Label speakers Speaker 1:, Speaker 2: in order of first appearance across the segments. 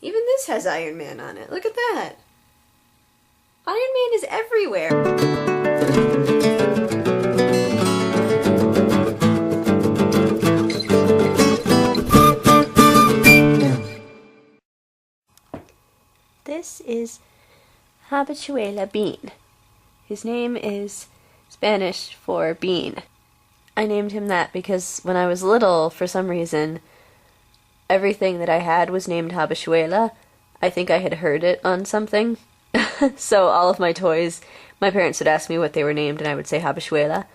Speaker 1: Even this has Iron Man on it. Look at that. Iron Man is everywhere. This is Habichuela Bean. His name is Spanish for bean. I named him that because when I was little, for some reason, everything that I had was named Habichuela. I think I had heard it on something. So all of my toys, my parents would ask me what they were named and I would say Habichuela.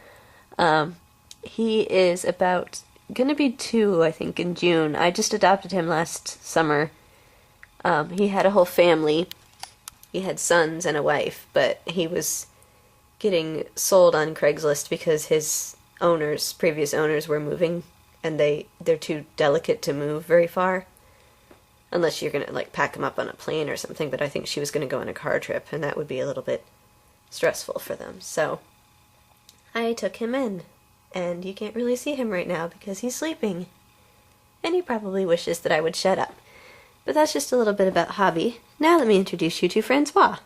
Speaker 1: He is about gonna be 2, I think, in June. I just adopted him last summer. He had a whole family. He had sons and a wife, but he was getting sold on Craigslist because his previous owners were moving, and they're too delicate to move very far. Unless you're gonna, like, pack him up on a plane or something, but I think she was gonna go on a car trip, and that would be a little bit stressful for them. So, I took him in, and you can't really see him right now because he's sleeping. And he probably wishes that I would shut up. But that's just a little bit about Hobby. Now let me introduce you to Francois.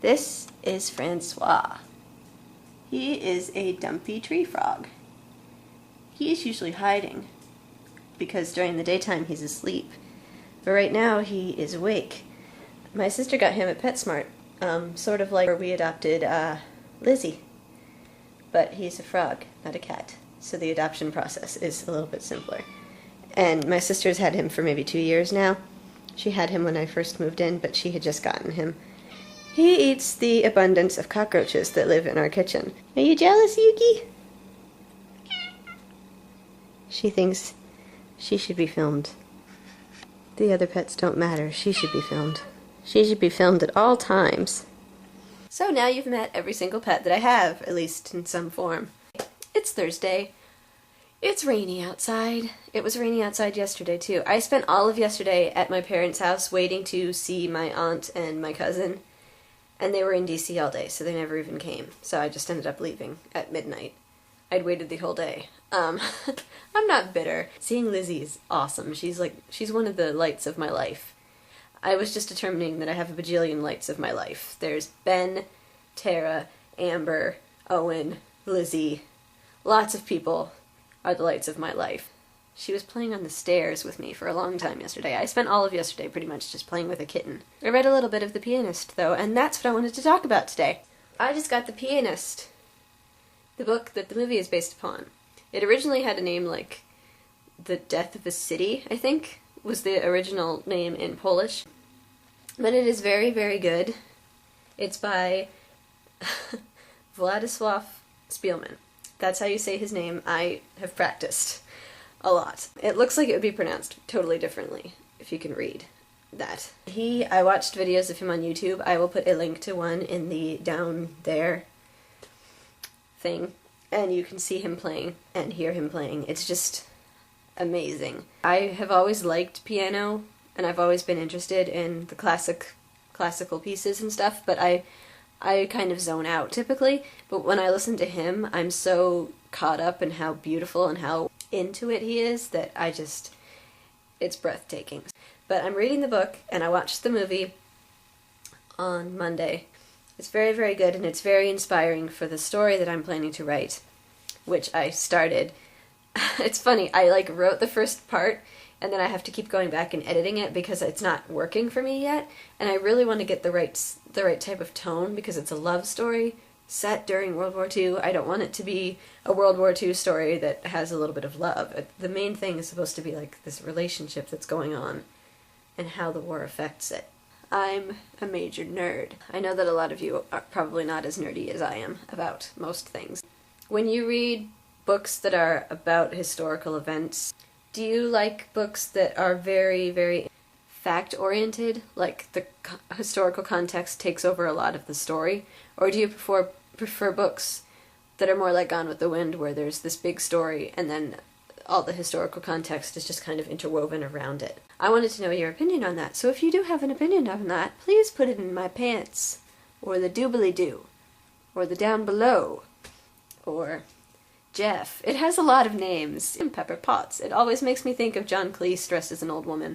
Speaker 1: This is Francois. He is a dumpy tree frog. He is usually hiding, because during the daytime he's asleep. But right now he is awake. My sister got him at PetSmart, sort of like where we adopted Lizzie. But he's a frog, not a cat, so the adoption process is a little bit simpler. And my sister's had him for maybe 2 years now. She had him when I first moved in, but she had just gotten him. He eats the abundance of cockroaches that live in our kitchen. Are you jealous, Yuki? She thinks she should be filmed. The other pets don't matter. She should be filmed. She should be filmed at all times. So now you've met every single pet that I have, at least in some form. It's Thursday. It's rainy outside. It was rainy outside yesterday, too. I spent all of yesterday at my parents' house waiting to see my aunt and my cousin, and they were in DC all day, so they never even came. So I just ended up leaving at midnight. I'd waited the whole day. I'm not bitter. Seeing Lizzie is awesome. She's one of the lights of my life. I was just determining that I have a bajillion lights of my life. There's Ben, Tara, Amber, Owen, Lizzie. Lots of people are the lights of my life. She was playing on the stairs with me for a long time yesterday. I spent all of yesterday pretty much just playing with a kitten. I read a little bit of The Pianist, though, and that's what I wanted to talk about today. I just got The Pianist, the book that the movie is based upon. It originally had a name like The Death of a City, I think, was the original name in Polish. But it is very, very good. It's by Władysław Spielman. That's how you say his name. I have practiced a lot. It looks like it would be pronounced totally differently if you can read that. I watched videos of him on YouTube. I will put a link to one in the down there thing, and you can see him playing and hear him playing. It's just amazing. I have always liked piano, and I've always been interested in the classical pieces and stuff, but I kind of zone out typically, but when I listen to him, I'm so caught up in how beautiful and how into it he is that it's breathtaking. But I'm reading the book, and I watched the movie on Monday. It's very, very good, and it's very inspiring for the story that I'm planning to write, which I started. It's funny, I wrote the first part, and then I have to keep going back and editing it because it's not working for me yet, and I really want to get the right type of tone because it's a love story set during World War II. I don't want it to be a World War II story that has a little bit of love. The main thing is supposed to be like this relationship that's going on and how the war affects it. I'm a major nerd. I know that a lot of you are probably not as nerdy as I am about most things. When you read books that are about historical events, do you like books that are very, very fact-oriented, like the historical context takes over a lot of the story? Or do you prefer books that are more like Gone with the Wind, where there's this big story and then all the historical context is just kind of interwoven around it? I wanted to know your opinion on that, so if you do have an opinion on that, please put it in my pants, or the doobly-doo, or the down below, or Jeff. It has a lot of names. And Pepper Potts. It always makes me think of John Cleese dressed as an old woman.